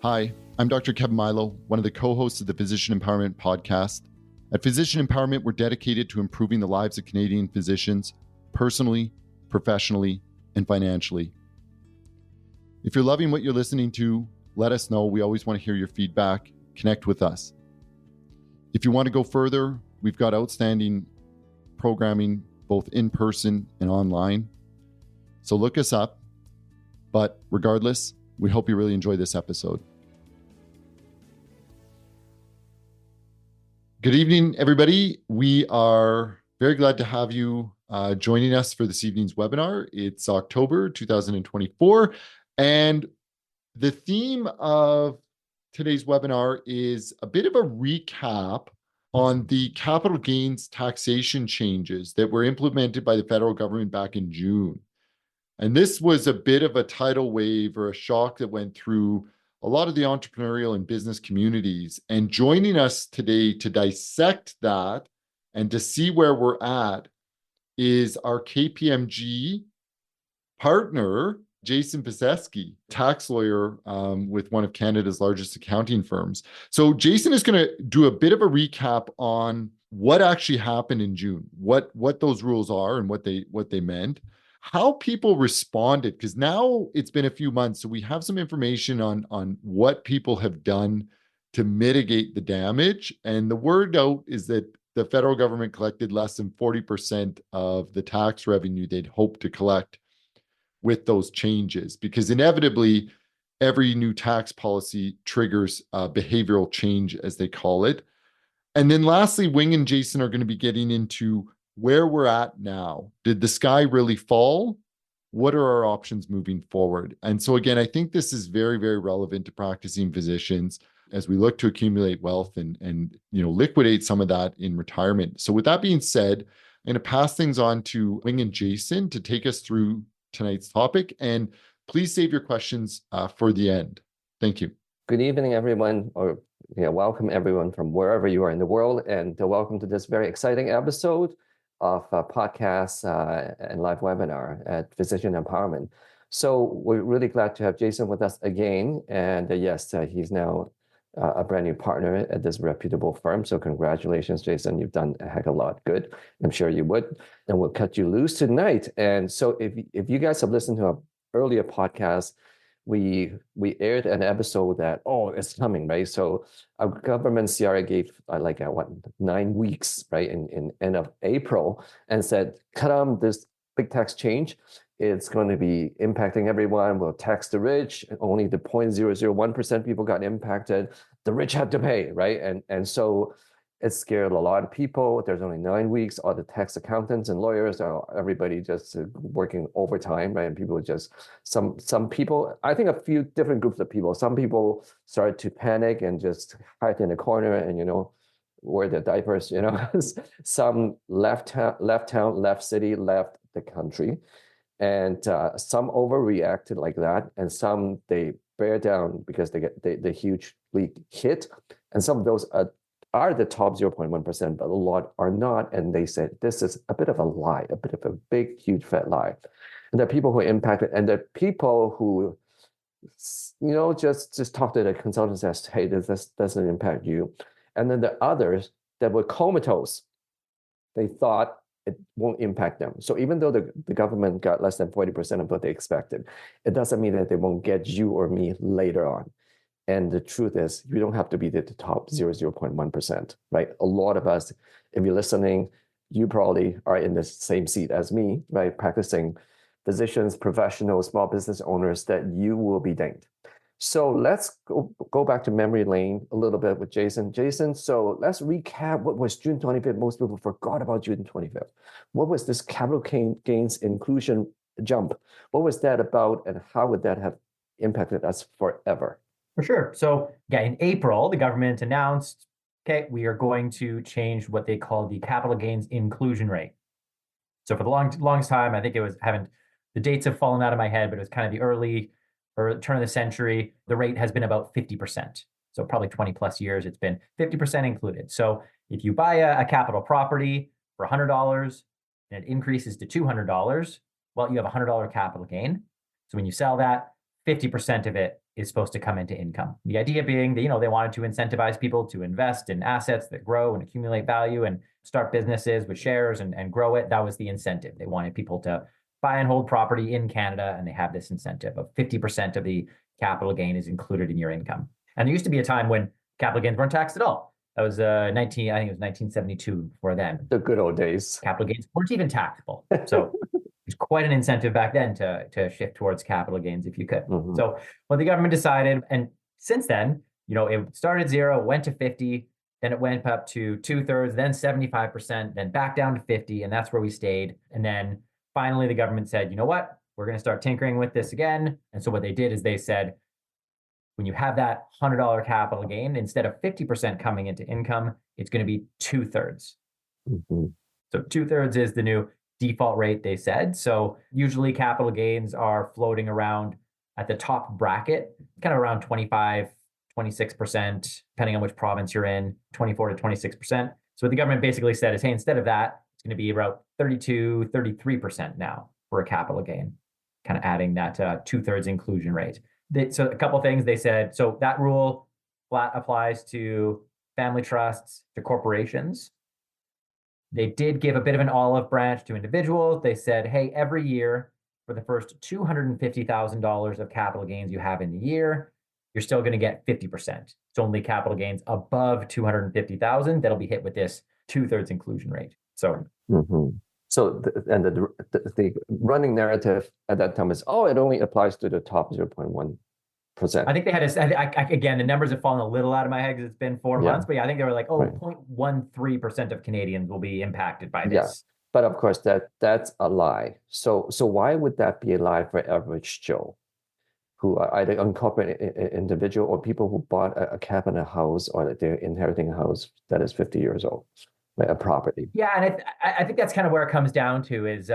Hi, I'm Dr. Kevin Mailo, one of the co-hosts of the Physician Empowerment Podcast. At Physician Empowerment, we're dedicated to improving the lives of Canadian physicians, personally, professionally, and financially. If you're loving what you're listening to, let us know. We always want to hear your feedback. Connect with us. If you want to go further, we've got outstanding programming, both in person and online. So look us up. But regardless, we hope you really enjoy this episode. Good evening, everybody. We are very glad to have you joining us for this evening's webinar. It's October 2024, and the theme of today's webinar is a bit of a recap on the capital gains taxation changes that were implemented by the federal government back in June. And this was a bit of a tidal wave or a shock that went through a lot of the entrepreneurial and business communities. And joining us today to dissect that and to see where we're at is our KPMG partner, Jason Pisesky, tax lawyer with one of Canada's largest accounting firms. So Jason is going to do a bit of a recap on what actually happened in June, what those rules are and what they meant, how people responded, because now it's been a few months, so we have some information on what people have done to mitigate the damage. And the word out is that the federal government collected less than 40% of the tax revenue they'd hoped to collect with those changes, because inevitably every new tax policy triggers behavioral change, as they call it. And then lastly, Wing and Jason are going to be getting into where we're at now. Did the sky really fall? What are our options moving forward? And so again, I think this is very, very relevant to practicing physicians as we look to accumulate wealth and liquidate some of that in retirement. So with that being said, I'm going to pass things on to Wing and Jason to take us through tonight's topic. And please save your questions for the end. Thank you. Good evening, everyone, or welcome everyone from wherever you are in the world, and welcome to this very exciting episode of a podcast and live webinar at Physician Empowerment. So we're really glad to have Jason with us again. And yes, he's now a brand new partner at this reputable firm. So congratulations, Jason. You've done a heck of a lot good. I'm sure you would. And we'll cut you loose tonight. And so if you guys have listened to an earlier podcast, we aired an episode that, it's coming, right? So our government CRA gave 9 weeks, right, in end of April, and said, this big tax change. It's going to be impacting everyone. We'll tax the rich. Only the 0.001% people got impacted. The rich had to pay, right? And so it scared a lot of people. There's only 9 weeks. All the tax accountants and lawyers everybody just working overtime, right? And people just, some people, I think a few different groups of people. Some people started to panic and just hide in a corner and, wear their diapers, Some left town, left city, left the country. And some overreacted like that. And some, they bear down because they get the hugely hit. And some of those are the top 0.1%, but a lot are not. And they said, this is a bit of a lie, a bit of a big, huge, fat lie. And there are people who are impacted, and there are people who, just talk to the consultants and say, hey, this doesn't impact you. And then the others that were comatose, they thought it won't impact them. So even though the government got less than 40% of what they expected, it doesn't mean that they won't get you or me later on. And the truth is, you don't have to be the top 0.1%, right? A lot of us, if you're listening, you probably are in the same seat as me, right? Practicing physicians, professionals, small business owners, that you will be dinged. So let's go back to memory lane a little bit with Jason. Jason, so let's recap what was June 25th. Most people forgot about June 25th. What was this capital gains inclusion jump? What was that about, and how would that have impacted us forever? For sure. So in April, the government announced, we are going to change what they call the capital gains inclusion rate. So for the longest time, I think the dates have fallen out of my head, but it was kind of the early or turn of the century, the rate has been about 50%. So probably 20 plus years, it's been 50% included. So if you buy a capital property for $100 and it increases to $200, well, you have a $100 capital gain. So when you sell that, 50% of it is supposed to come into income. The idea being that, they wanted to incentivize people to invest in assets that grow and accumulate value and start businesses with shares and grow it. That was the incentive. They wanted people to buy and hold property in Canada, and they have this incentive of 50% of the capital gain is included in your income. And there used to be a time when capital gains weren't taxed at all. That was I think it was 1972 before then. The good old days. Capital gains weren't even taxable. So there's quite an incentive back then to shift towards capital gains if you could. So what the government decided, and since then, it started 0, went to 50, then it went up to 2/3, then 75%, then back down to 50, and that's where we stayed. And then finally the government said, you know what, we're going to start tinkering with this again. And so what they did is they said, when you have that $100 capital gain, instead of 50% coming into income, it's going to be 2/3. So 2/3 is the new default rate, they said. So usually capital gains are floating around at the top bracket, kind of around 25, 26%, depending on which province you're in, 24 to 26%. So what the government basically said is, hey, instead of that, it's going to be about 32, 33% now for a capital gain, kind of adding that 2/3 inclusion rate. So a couple of things they said. So that rule flat applies to family trusts, to corporations. They did give a bit of an olive branch to individuals. They said, hey, every year for the first $250,000 of capital gains you have in the year, you're still going to get 50%. It's only capital gains above 250,000 that'll be hit with this 2/3 inclusion rate. So, so the running narrative at that time is, it only applies to the top 0.1%. I think they had again, the numbers have fallen a little out of my head because it's been 4 months, but yeah, I think they were like, 0.13% of Canadians will be impacted by this. Yeah. But of course, that's a lie. So why would that be a lie for average Joe, who are either unincorporated individual or people who bought a cabin, a house, or that they're inheriting a house that is 50 years old, like a property? Yeah, and I think that's kind of where it comes down to is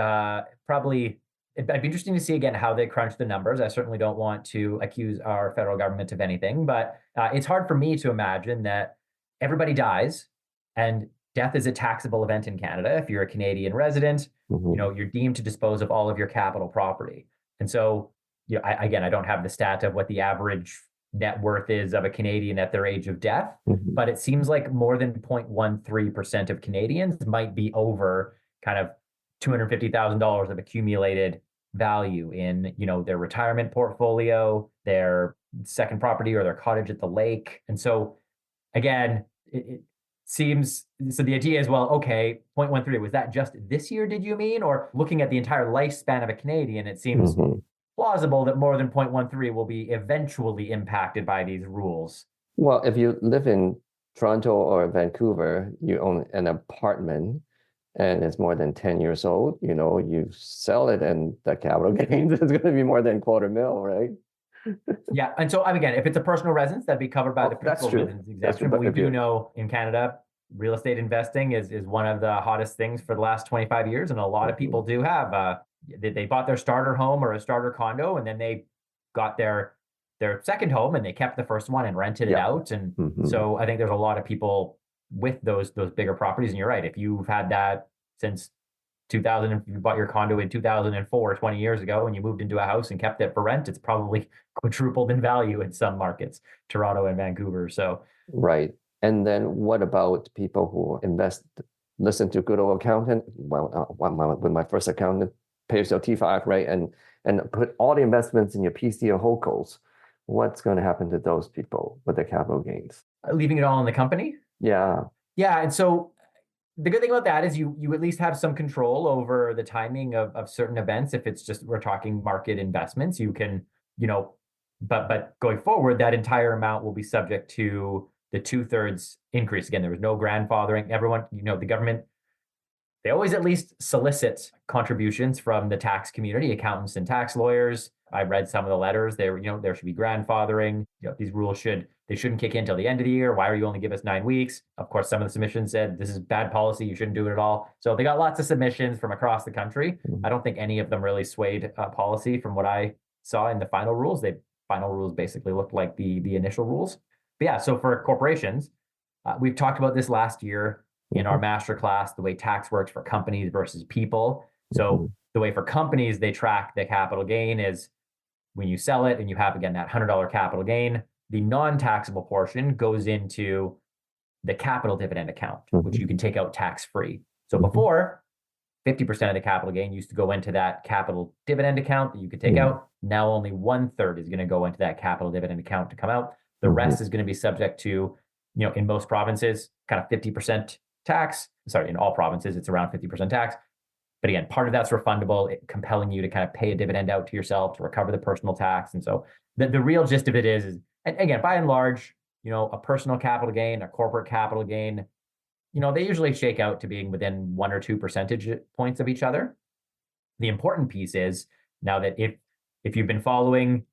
probably, it'd be interesting to see again how they crunch the numbers. I certainly don't want to accuse our federal government of anything, but it's hard for me to imagine that everybody dies and death is a taxable event in Canada. If you're a Canadian resident, you're deemed to dispose of all of your capital property. And so, I don't have the stat of what the average net worth is of a Canadian at their age of death, but it seems like more than 0.13% of Canadians might be over kind of $250,000 of accumulated value in, their retirement portfolio, their second property, or their cottage at the lake. And so, again, it seems, so the idea is, well, okay, 0.13, was that just this year, did you mean? Or looking at the entire lifespan of a Canadian, it seems plausible that more than 0.13 will be eventually impacted by these rules. Well, if you live in Toronto or Vancouver, you own an apartment, and it's more than 10 years old, you sell it and the capital gains is going to be more than $250,000, right? Yeah. And so again, if it's a personal residence, that'd be covered by the principal residence exemption. But we do know in Canada, real estate investing is one of the hottest things for the last 25 years. And a lot of people do have, they bought their starter home or a starter condo, and then they got their second home and they kept the first one and rented it out. And so I think there's a lot of people with those bigger properties. And you're right, if you've had that since 2000, if you bought your condo in 2004, 20 years ago, and you moved into a house and kept it for rent, it's probably quadrupled in value in some markets, Toronto and Vancouver. So right. And then what about people who listen to good old accountant? Well, with my first accountant, pay yourself T5, right? And put all the investments in your PC or HOCOs. What's going to happen to those people with their capital gains? Leaving it all in the company? Yeah. Yeah. And so the good thing about that is you at least have some control over the timing of certain events. If it's just, we're talking market investments, you can, but going forward, that entire amount will be subject to the 2/3 increase. Again, there was no grandfathering. Everyone, the government, they always at least solicit contributions from the tax community, accountants and tax lawyers. I read some of the letters. There should be grandfathering. These rules shouldn't kick in until the end of the year. Why are you only give us 9 weeks? Of course, some of the submissions said this is bad policy. You shouldn't do it at all. So they got lots of submissions from across the country. I don't think any of them really swayed policy from what I saw in the final rules. The final rules basically looked like the initial rules. But yeah, so for corporations, we've talked about this last year in our Masterclass, the way tax works for companies versus people. So the way for companies, they track the capital gain is when you sell it and you have, again, that $100 capital gain, the non-taxable portion goes into the capital dividend account, which you can take out tax-free. So before, 50% of the capital gain used to go into that capital dividend account that you could take out. Now only 1/3 is going to go into that capital dividend account to come out. The rest is going to be subject to, in most provinces, kind of 50% tax. Sorry, in all provinces, it's around 50% tax. But again, part of that's refundable, compelling you to kind of pay a dividend out to yourself to recover the personal tax. And so the real gist of it is, and again, by and large, a personal capital gain, a corporate capital gain, they usually shake out to being within 1 or 2 percentage points of each other. The important piece is now that if you've been following,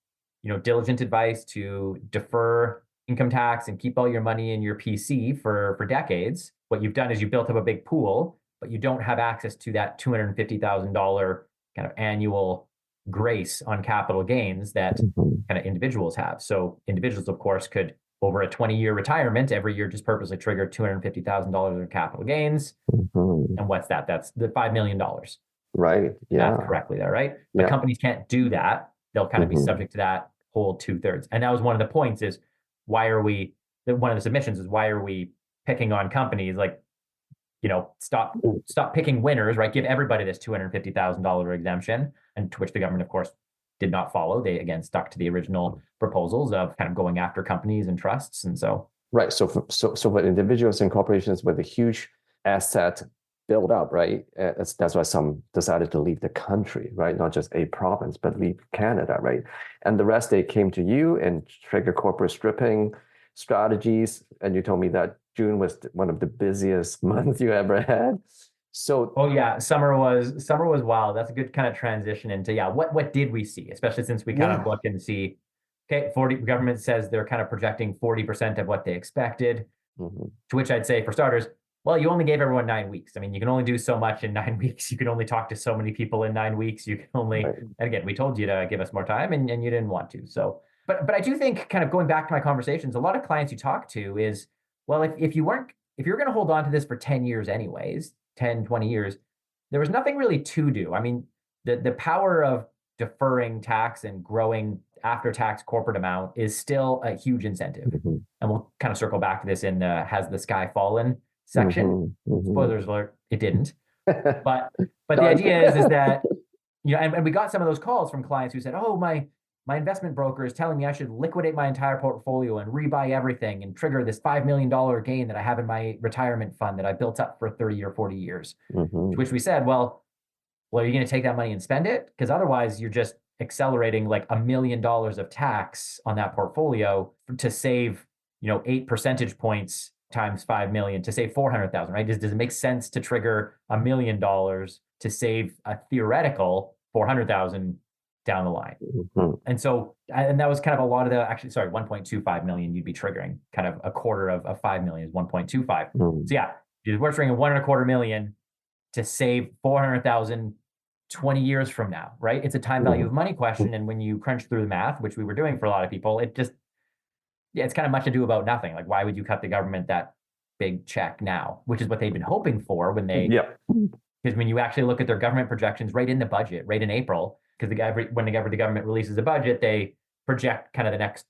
diligent advice to defer income tax and keep all your money in your PC for decades, what you've done is you built up a big pool, but you don't have access to that $250,000 kind of annual grace on capital gains that kind of individuals have. So individuals, of course, could, over a 20-year retirement, every year just purposely trigger $250,000 of capital gains. And what's that? That's the $5 million. Right. Yeah. That's correctly there, right? But companies can't do that. They'll kind of be subject to that whole 2/3. And that was one of the points is one of the submissions is why are we picking on companies? Like, stop picking winners, right? Give everybody this $250,000 exemption, and to which the government, of course, did not follow. They, again, stuck to the original proposals of kind of going after companies and trusts. And so. Right. So for individuals and corporations with a huge asset build up, right? That's why some decided to leave the country, right? Not just a province, but leave Canada, right? And the rest, they came to you and trigger corporate stripping strategies. And you told me that June was one of the busiest months you ever had. So, oh yeah, summer was wild. That's a good kind of transition into, what did we see? Especially since we kind of look and see, okay, government says they're kind of projecting 40% of what they expected, to which I'd say, for starters, well, you only gave everyone 9 weeks. I mean, you can only do so much in 9 weeks. You can only talk to so many people in 9 weeks. You can only, and again, we told you to give us more time and you didn't want to. So, but I do think, kind of going back to my conversations, a lot of clients you talk to is, well, if you were going to hold on to this for 10 years anyways, 10, 20 years, there was nothing really to do. I mean, the power of deferring tax and growing after-tax corporate amount is still a huge incentive. And we'll kind of circle back to this in the Has the Sky Fallen section. Spoilers alert, it didn't. But the idea is that, and we got some of those calls from clients who said, oh, my investment broker is telling me I should liquidate my entire portfolio and rebuy everything and trigger this $5 million gain that I have in my retirement fund that I built up for 30 or 40 years. To which we said, well, are you going to take that money and spend it? Because otherwise you're just accelerating like $1 million of tax on that portfolio to save, 8 percentage points times 5 million to save 400,000, right? Does it make sense to trigger $1 million to save a theoretical 400,000 down the line? And so, and that was kind of a lot of 1.25 million you'd be triggering. Kind of a quarter of 5 million is 1.25. So yeah, we're triggering 1.25 million to save 400,000 20 years from now, right? It's a time value of money question. And when you crunch through the math, which we were doing for a lot of people, it just, it's kind of much ado about nothing. Like, why would you cut the government that big check now? Which is what they've been hoping for when they, because when you actually look at their government projections right in the budget, right in April, because whenever the government releases a budget, they project kind of the next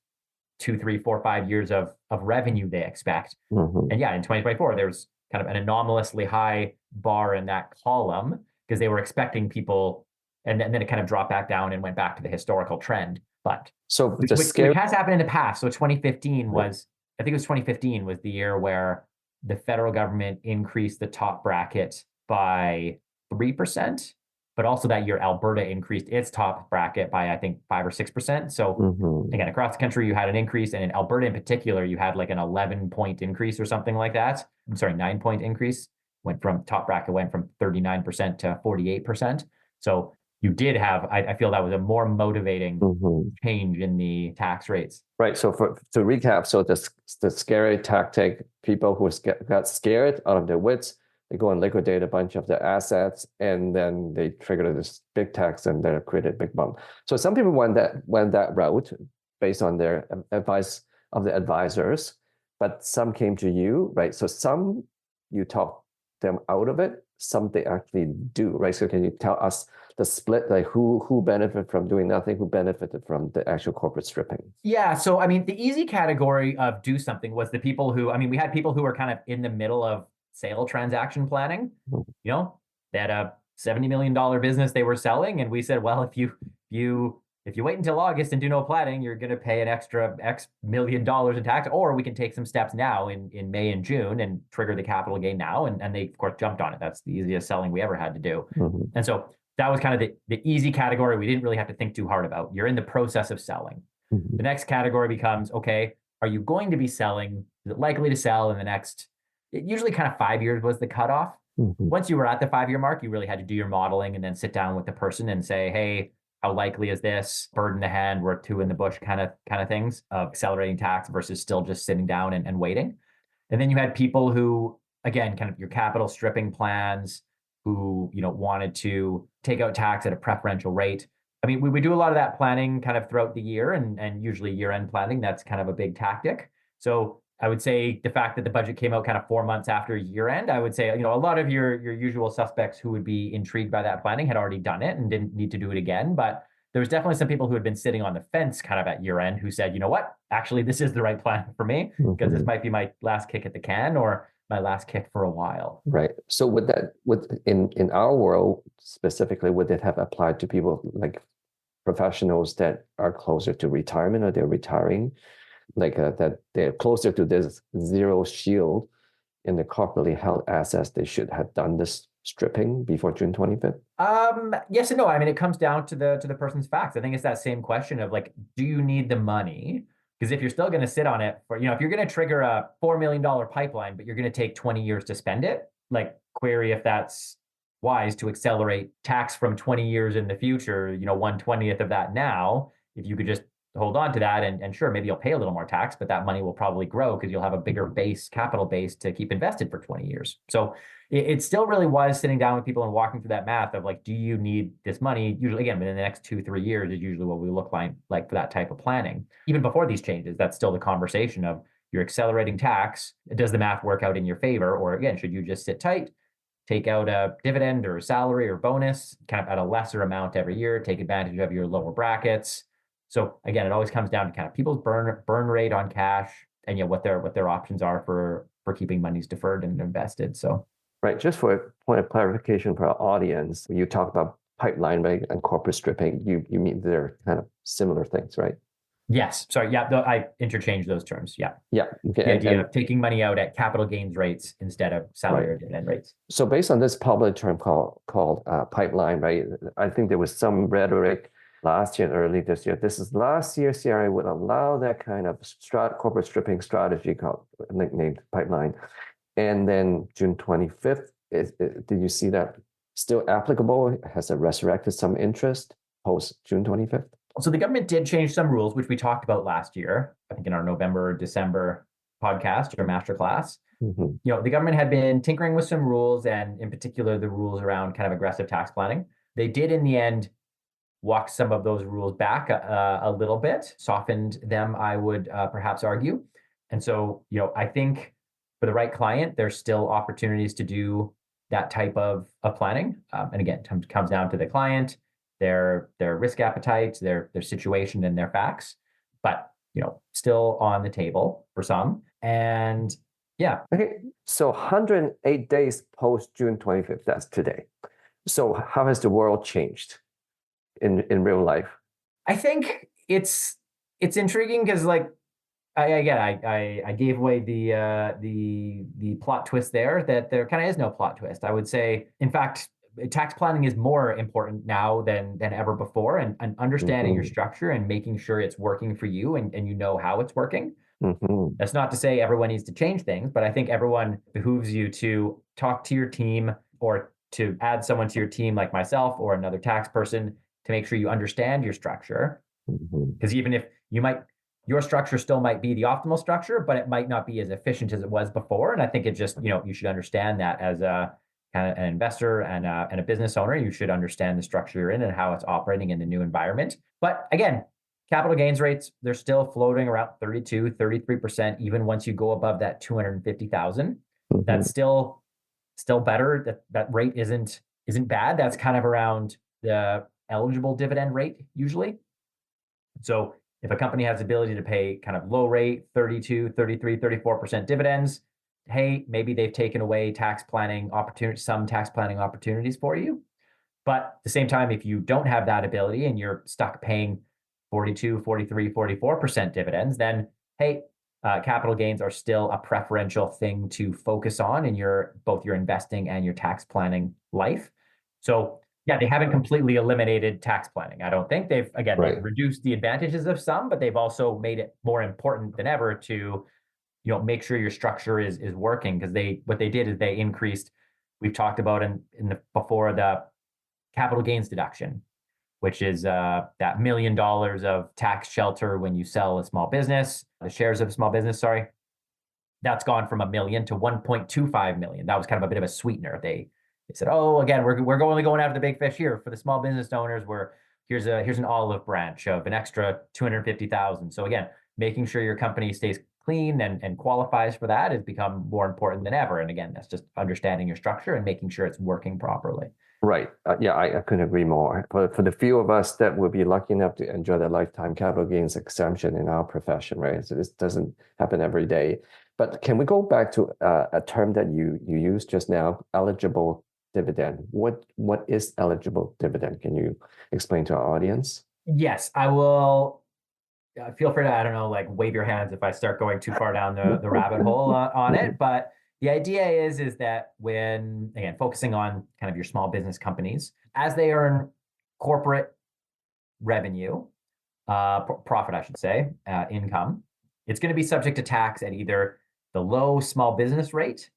2, 3, 4, 5 years of revenue they expect. And yeah, in 2024, there's kind of an anomalously high bar in that column because they were expecting people, and then it kind of dropped back down and went back to the historical trend. But so which has happened in the past. So 2015 was, I think it was 2015 was the year where the federal government increased the top bracket by 3%, but also that year Alberta increased its top bracket by, I think, 5 or 6%. So again, across the country, you had an increase, and in Alberta in particular, you had like an 11-point increase or something like that. I'm sorry, 9-point increase. Top bracket went from 39% to 48%. So you did have, I feel that was a more motivating change in the tax rates. Right. So to recap, so the scary tactic, people who got scared out of their wits, they go and liquidate a bunch of their assets, and then they trigger this big tax and then create a big bump. So some people went that route based on their advice of the advisors, but some came to you, right? So some you talked them out of it, some they actually do, right? So can you tell us the split, like who benefited from doing nothing, who benefited from the actual corporate stripping? Yeah, so I mean, the easy category of do something was the people who, I mean, we had people who were kind of in the middle of sale transaction planning. You know, they had a $70 million business they were selling, and we said, well, if you wait until August and do no planning, you're going to pay an extra X million dollars in tax, or we can take some steps now in May and June and trigger the capital gain now. And they, of course, jumped on it. That's the easiest selling we ever had to do. And so that was kind of the easy category we didn't really have to think too hard about. You're in the process of selling. The next category becomes, okay, are you going to be selling? Is it likely to sell in the next, usually kind of 5 years was the cutoff. Once you were at the 5-year mark, you really had to do your modeling and then sit down with the person and say, hey, how likely is this? Bird in the hand, worth two in the bush kind of things of accelerating tax versus still just sitting down and waiting. And then you had people who, again, kind of your capital stripping plans, who, you know, wanted to take out tax at a preferential rate. I mean, we do a lot of that planning kind of throughout the year, and usually year-end planning, that's kind of a big tactic. So I would say the fact that the budget came out kind of 4 months after year-end, I would say, you know, a lot of your usual suspects who would be intrigued by that planning had already done it and didn't need to do it again. But there was definitely some people who had been sitting on the fence kind of at year-end who said, you know what, actually, this is the right plan for me, because this might be my last kick at the can or my last kick for a while. Right. So in our world specifically, would it have applied to people like professionals that are closer to retirement, or they're retiring, like that they're closer to this zero shield in the corporately held assets? They should have done this stripping before June 25th? Yes and no. I mean, it comes down to the person's facts. I think it's that same question of like, do you need the money? Because if you're still going to sit on it for, you know, if you're going to trigger a $4 million pipeline, but you're going to take 20 years to spend it, like query if that's wise to accelerate tax from 20 years in the future, you know, 1/20th of that now, if you could just hold on to that and sure, maybe you'll pay a little more tax, but that money will probably grow because you'll have a bigger capital base to keep invested for 20 years. So it still really was sitting down with people and walking through that math of like, do you need this money? Usually, again, within the next 2-3 years is usually what we look like for that type of planning. Even before these changes, that's still the conversation of you're accelerating tax. Does the math work out in your favor? Or again, should you just sit tight, take out a dividend or a salary or bonus kind of at a lesser amount every year, take advantage of your lower brackets? So again, it always comes down to kind of people's burn rate on cash and what their options are for keeping monies deferred and invested. So right, just for a point of clarification for our audience, when you talk about pipeline rate and corporate stripping, you mean they're kind of similar things, right? Yes. Sorry. Yeah. I interchanged those terms. Yeah. Yeah. Okay. The idea of taking money out at capital gains rates instead of salary or dividend rates. So based on this public term called pipeline, right? I think there was some rhetoric last year and early this year. This is last year, CRA would allow that kind of corporate stripping strategy nicknamed pipeline. And then June 25th, did you see that still applicable? Has it resurrected some interest post June 25th? So the government did change some rules, which we talked about last year, I think in our November, December podcast or Masterclass. You know, the government had been tinkering with some rules, and in particular, the rules around kind of aggressive tax planning. They did in the end walk some of those rules back a little bit, softened them, I would perhaps argue. And so, you know, I think for the right client, there's still opportunities to do that type of planning. And again, it comes down to the client, their risk appetite, their situation, and their facts. But, you know, still on the table for some. And yeah. Okay. So 108 days post June 25th, that's today. So how has the world changed in real life? I think it's intriguing because like I gave away the plot twist there, that there kind of is no plot twist. I would say, in fact, tax planning is more important now than ever before, and understanding your structure and making sure it's working for you and you know how it's working. That's not to say everyone needs to change things, but I think everyone behooves you to talk to your team or to add someone to your team like myself or another tax person to make sure you understand your structure. Because even if your structure still might be the optimal structure, but it might not be as efficient as it was before. And I think it just, you know, you should understand that as a kind of an investor and a business owner. You should understand the structure you're in and how it's operating in the new environment. But again, capital gains rates, they're still floating around 32, 33%, even once you go above that 250,000. That's still still better. That rate isn't bad. That's kind of around the eligible dividend rate usually. So if a company has the ability to pay kind of low rate, 32, 33, 34% dividends, hey, maybe they've taken away some tax planning opportunities for you. But at the same time, if you don't have that ability and you're stuck paying 42, 43, 44% dividends, then hey, capital gains are still a preferential thing to focus on in both your investing and your tax planning life. So yeah, they haven't completely eliminated tax planning. I don't think they've reduced the advantages of some, but they've also made it more important than ever to, make sure your structure is working, because what they did is they increased, we've talked about before, the capital gains deduction, which is that $1 million of tax shelter when you sell a small business, the shares of a small business, sorry. That's gone from $1 million to $1.25 million. That was kind of a bit of a sweetener. They said, oh, again, we're only going after the big fish here. For the small business owners, here's an olive branch of an extra $250,000. So again, making sure your company stays clean and qualifies for that has become more important than ever. And again, that's just understanding your structure and making sure it's working properly. Right. Yeah, I couldn't agree more. For the few of us that will be lucky enough to enjoy the lifetime capital gains exemption in our profession, right? So this doesn't happen every day. But can we go back to a term that you used just now, eligible dividend? What is eligible dividend? Can you explain to our audience? Yes, I will. Feel free to, wave your hands if I start going too far down the rabbit hole on it. But the idea is that when, again, focusing on kind of your small business companies, as they earn corporate revenue, profit, I should say, income, it's going to be subject to tax at either the low small business rate,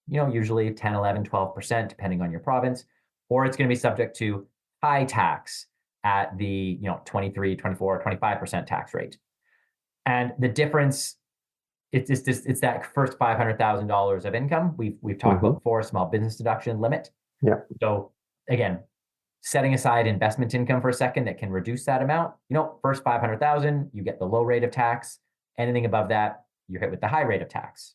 usually 10, 11, 12%, depending on your province, or it's going to be subject to high tax at the 23, 24, 25% tax rate. And the difference, it's that first $500,000 of income we've talked about before, small business deduction limit. Yeah. So again, setting aside investment income for a second that can reduce that amount, first 500,000, you get the low rate of tax. Anything above that, you're hit with the high rate of tax.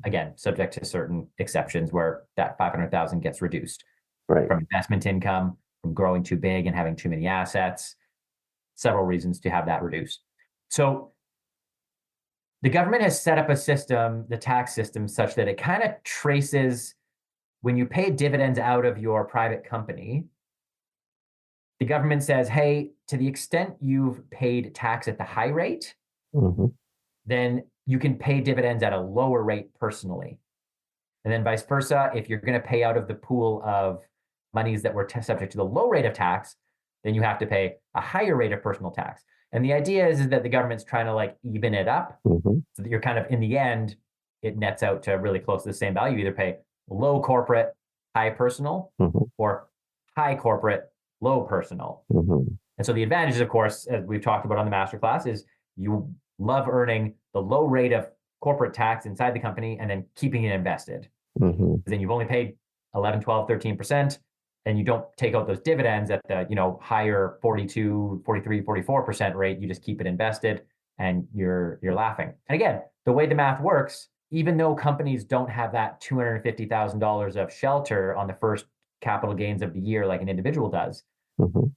Again, subject to certain exceptions where that 500,000 gets reduced from investment income, from growing too big and having too many assets, several reasons to have that reduced. So the government has set up a system, the tax system, such that it kind of traces when you pay dividends out of your private company. The government says, hey, to the extent you've paid tax at the high rate, then you can pay dividends at a lower rate personally. And then vice versa, if you're going to pay out of the pool of monies that were subject to the low rate of tax, then you have to pay a higher rate of personal tax. And the idea is that the government's trying to even it up so that you're kind of, in the end, it nets out to really close to the same value. You either pay low corporate, high personal, or high corporate, low personal. And so the advantages, of course, as we've talked about on the Masterclass, is you love earning the low rate of corporate tax inside the company and then keeping it invested. Then you've only paid 11, 12, 13%. And you don't take out those dividends at the higher 42, 43, 44% rate. You just keep it invested and you're laughing. And again, the way the math works, even though companies don't have that $250,000 of shelter on the first capital gains of the year like an individual does,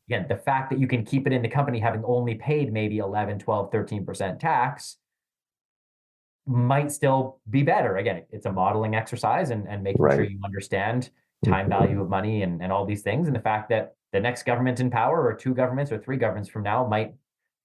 again, the fact that you can keep it in the company having only paid maybe 11, 12, 13% tax might still be better. Again, it's a modeling exercise and making sure you understand time value of money and all these things. And the fact that the next government in power, or two governments or three governments from now, might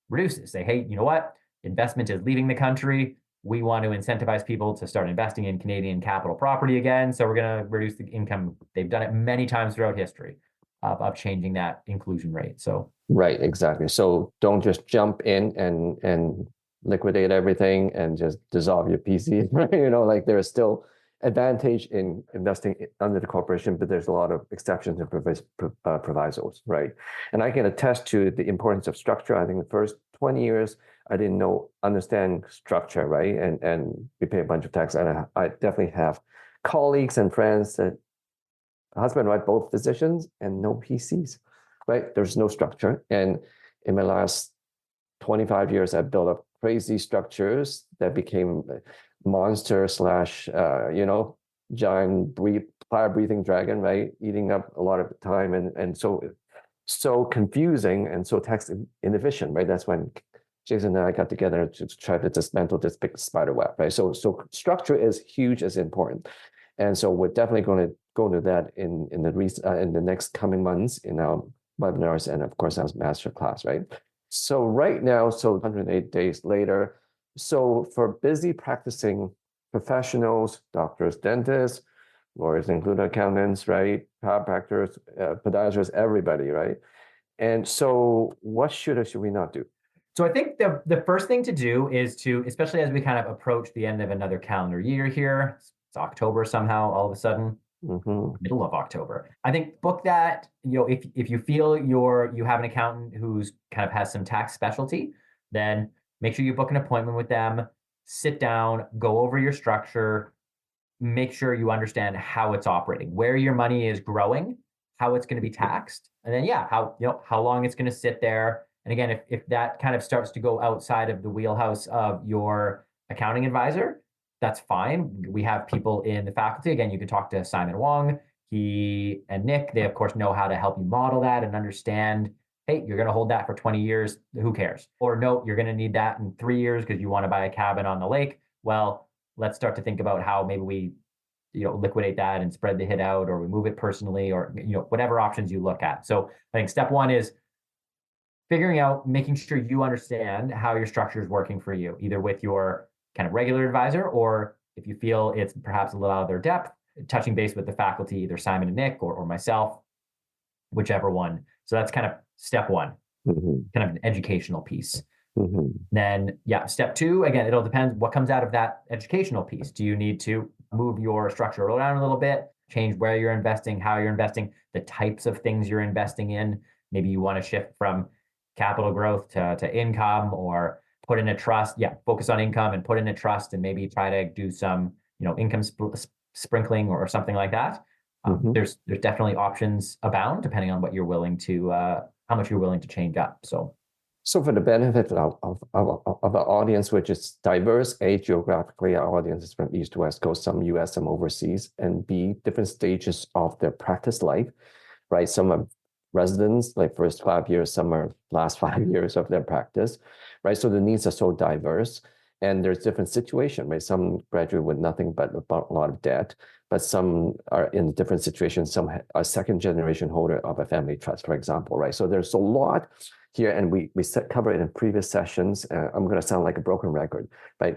reduce it. Say, hey, you know what? Investment is leaving the country. We want to incentivize people to start investing in Canadian capital property again. So we're going to reduce the income. They've done it many times throughout history of changing that inclusion rate. So right, exactly. So don't just jump in and liquidate everything and just dissolve your PCs, right? There is still advantage in investing under the corporation, but there's a lot of exceptions and provisos, right? And I can attest to the importance of structure. I think the first 20 years, I didn't understand structure, right? And we pay a bunch of tax. And I definitely have colleagues and friends that husband and wife, both physicians, and no PCs, right? There's no structure. And in my last 25 years, I've built up crazy structures that became monster / giant fire-breathing dragon, right? Eating up a lot of time and so confusing and so tax inefficient, right? That's when Jason and I got together to try to dismantle this big spider web, right? So structure is huge, is important. And so we're definitely going to go into that in the next coming months in our webinars and of course our masterclass, right? So right now, 108 days later, so for busy practicing professionals, doctors, dentists, lawyers, include accountants, right? Chiropractors, podiatrists, everybody, right? And so what should or should we not do? So I think the first thing to do is to, especially as we kind of approach the end of another calendar year here, it's October somehow, all of a sudden, middle of October. I think book that, if you feel you have an accountant who's kind of has some tax specialty, then make sure you book an appointment with them, sit down, go over your structure, make sure you understand how it's operating, where your money is growing, how it's going to be taxed, and then how long it's going to sit there. And again, if that kind of starts to go outside of the wheelhouse of your accounting advisor, that's fine. We have people in the faculty. Again, you can talk to Simon Wong. He and Nick, they of course know how to help you model that and understand, hey, you're going to hold that for 20 years. Who cares? Or no, you're going to need that in 3 years because you want to buy a cabin on the lake. Well, let's start to think about how maybe we liquidate that and spread the hit out, or we move it personally, or whatever options you look at. So I think step one is figuring out, making sure you understand how your structure is working for you, either with your kind of regular advisor, or if you feel it's perhaps a little out of their depth, touching base with the faculty, either Simon and Nick or myself, whichever one. So that's kind of step one, kind of an educational piece. Then, step two, again, it'll depend what comes out of that educational piece. Do you need to move your structure around a little bit, change where you're investing, how you're investing, the types of things you're investing in? Maybe you want to shift from capital growth to income, or put in a trust. Focus on income and put in a trust, and maybe try to do some, income sprinkling or something like that. There's definitely options abound depending on what you're willing to, how much you're willing to change up. So for the benefit of our audience, which is diverse, A, geographically, our audience is from East to West Coast, some US, some overseas, and B, different stages of their practice life, right? Some are residents, like first 5 years, some are last 5 years of their practice, right? So the needs are so diverse, and there's different situation, right? Some graduate with nothing but a lot of debt, but some are in different situations. Some are second generation holder of a family trust, for example, right? So there's a lot here, and we covered it in previous sessions. I'm going to sound like a broken record, right?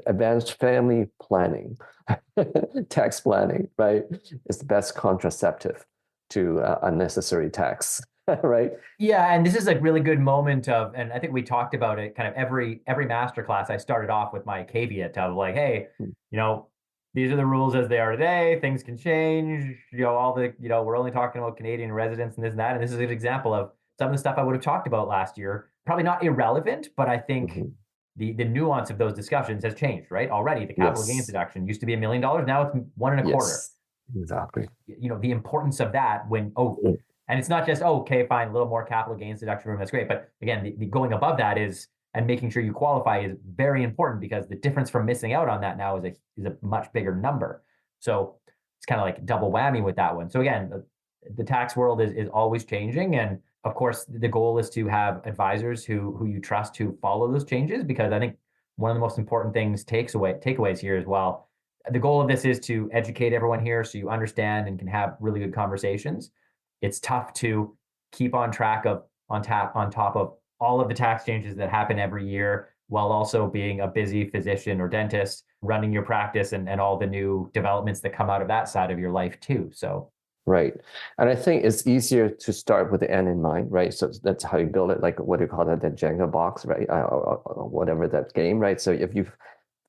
Advanced family planning, tax planning, right, is the best contraceptive to unnecessary tax, right? Yeah, and this is a really good moment of, and I think we talked about it kind of every masterclass. I started off with my caveat of like, hey, these are the rules as they are today. Things can change. All the, we're only talking about Canadian residents and this and that. And this is an example of some of the stuff I would have talked about last year. Probably not irrelevant, but I think the nuance of those discussions has changed, right? Already, the capital gains deduction used to be $1 million. Now it's 1.25. Exactly. The importance of that when, and it's not just, okay, fine, a little more capital gains deduction room, that's great. But again, the going above that is, and making sure you qualify is very important, because the difference from missing out on that now is a much bigger number. So it's kind of like double whammy with that one. So again, the tax world is always changing. And of course, the goal is to have advisors who you trust to follow those changes, because I think one of the most important things takeaways here as well. The goal of this is to educate everyone here so you understand and can have really good conversations. It's tough to keep on track of on top of all of the tax changes that happen every year, while also being a busy physician or dentist running your practice and all the new developments that come out of that side of your life too. So. Right. And I think it's easier to start with the end in mind, right? So that's how you build it, like what do you call it, the Jenga box, right? Or whatever that game, right? So if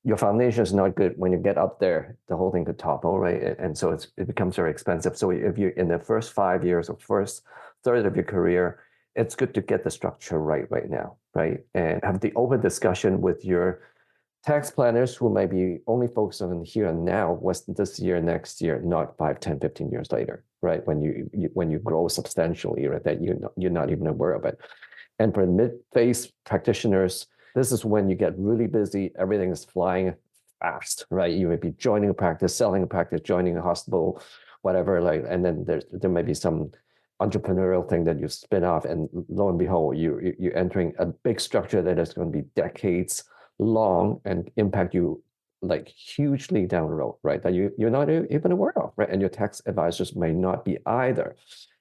your foundation is not good, when you get up there, the whole thing could topple, right? And so it becomes very expensive. So if you're in the first 5 years or first third of your career, it's good to get the structure right now, right? And have the open discussion with your tax planners who might be only focused on here and now, what's this year, next year, not 5, 10, 15 years later, right? When you grow substantially, right? That you're not even aware of it. And for mid-phase practitioners, this is when you get really busy, everything is flying fast, right? You may be joining a practice, selling a practice, joining a hospital, whatever, like, and then there may be some entrepreneurial thing that you spin off, and lo and behold, you're entering a big structure that is going to be decades long and impact you like hugely down the road, right? That you're not even aware of, right? And your tax advisors may not be either,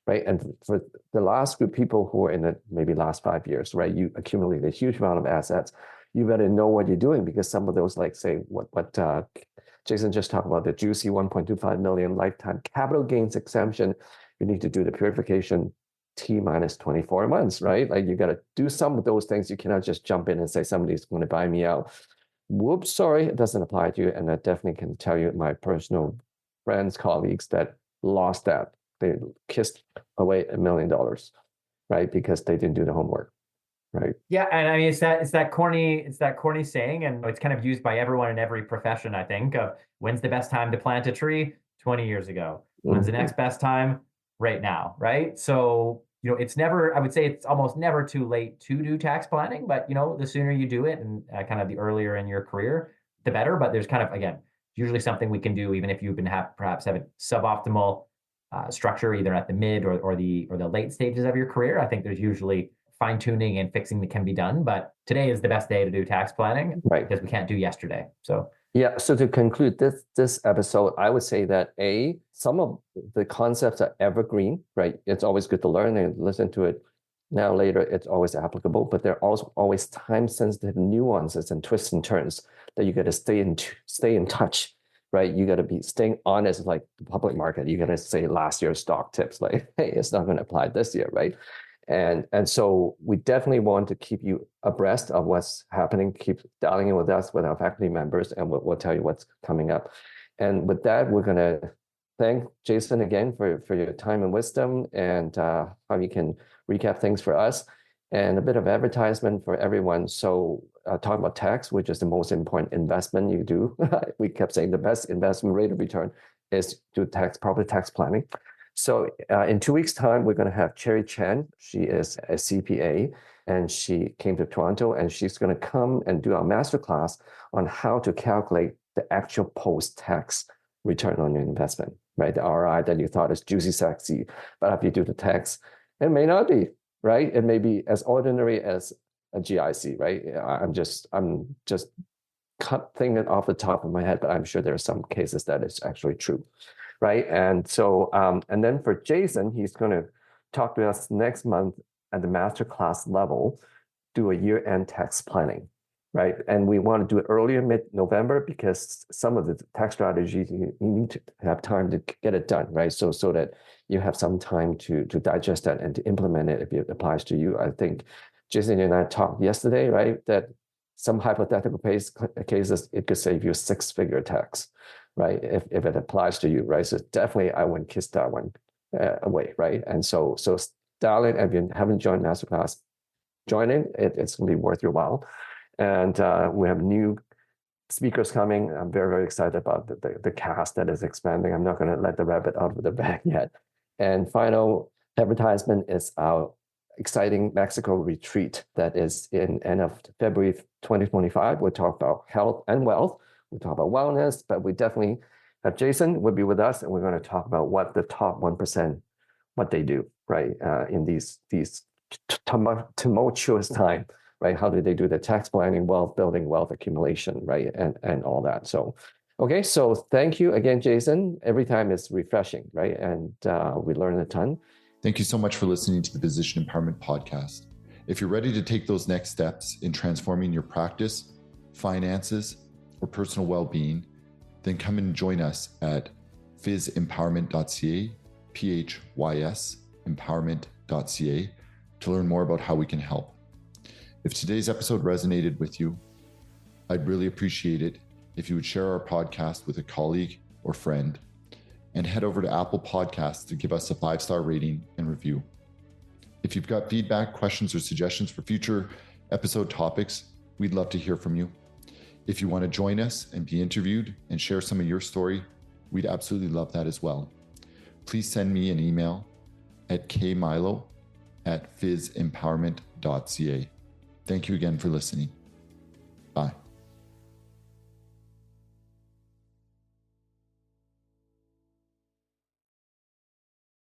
right? And for the last group of people who are in the maybe last 5 years, right? You accumulate a huge amount of assets. You better know what you're doing, because some of those, like say what Jason just talked about, the juicy 1.25 million lifetime capital gains exemption, you need to do the purification T minus 24 months, right? Like you got to do some of those things. You cannot just jump in and say somebody's going to buy me out. Whoops, sorry, it doesn't apply to you. And I definitely can tell you my personal friends, colleagues that lost that. They kissed away $1 million, right? Because they didn't do the homework, right? Yeah, and I mean it's that corny saying, and it's kind of used by everyone in every profession, I think, of when's the best time to plant a tree? 20 years ago. When's the next best time? Right now, right? So, it's never, I would say it's almost never too late to do tax planning, but the sooner you do it and kind of the earlier in your career, the better. But there's kind of, again, usually something we can do, even if you've been perhaps have a suboptimal structure, either at the mid or the late stages of your career. I think there's usually fine tuning and fixing that can be done, but today is the best day to do tax planning, right? Because we can't do yesterday. So yeah. So to conclude this episode, I would say that some of the concepts are evergreen, right? It's always good to learn and listen to it. Now later, it's always applicable, but there are also always time-sensitive nuances and twists and turns that you got to stay in touch, right? You got to be staying honest, like the public market. You got to say last year's stock tips, like, hey, it's not going to apply this year, right? And so we definitely want to keep you abreast of what's happening. Keep dialing in with us, with our faculty members, and we'll tell you what's coming up. And with that, we're going to thank Jason again for your time and wisdom, and how you can recap things for us, and a bit of advertisement for everyone. So talking about tax, which is the most important investment you do. We kept saying the best investment rate of return is to proper tax planning. So in 2 weeks' time, we're going to have Cherry Chen. She is a CPA, and she came to Toronto, and she's going to come and do our masterclass on how to calculate the actual post-tax return on your investment, right? The ROI that you thought is juicy, sexy, but after you do the tax, it may not be, right? It may be as ordinary as a GIC, right? I'm just thinking off the top of my head, but I'm sure there are some cases that it's actually true. Right. And so, and then for Jason, he's going to talk to us next month at the masterclass level, do a year-end tax planning, right? And we want to do it earlier, mid-November, because some of the tax strategies, you need to have time to get it done, right? So that you have some time to digest that and to implement it if it applies to you. I think Jason and I talked yesterday, right, that some hypothetical cases, it could save you a 6-figure tax, right? If it applies to you, right? So definitely I wouldn't kiss that one away, right? And so dial in. If you haven't joined Masterclass, join in. It's going to be worth your while. And we have new speakers coming. I'm very, very excited about the cast that is expanding. I'm not going to let the rabbit out of the bag yet. And final advertisement is our exciting Mexico retreat that is in end of February 2025. We'll talk about health and wealth. We talk about wellness, but we definitely have Jason will be with us, and we're going to talk about what the top 1%, what they do, right? In these tumultuous time, right? How do they do the tax planning, wealth building, wealth accumulation, right? And all that. So, okay. So thank you again, Jason. Every time it's refreshing, right? And we learn a ton. Thank you so much for listening to the Physician Empowerment Podcast. If you're ready to take those next steps in transforming your practice, finances, or personal well-being, then come and join us at physempowerment.ca, PHYS empowerment.ca, to learn more about how we can help. If today's episode resonated with you, I'd really appreciate it if you would share our podcast with a colleague or friend, and head over to Apple Podcasts to give us a 5-star rating and review. If you've got feedback, questions, or suggestions for future episode topics, we'd love to hear from you. If you want to join us and be interviewed and share some of your story, we'd absolutely love that as well. Please send me an email at kmilo@physempowerment.ca. Thank you again for listening.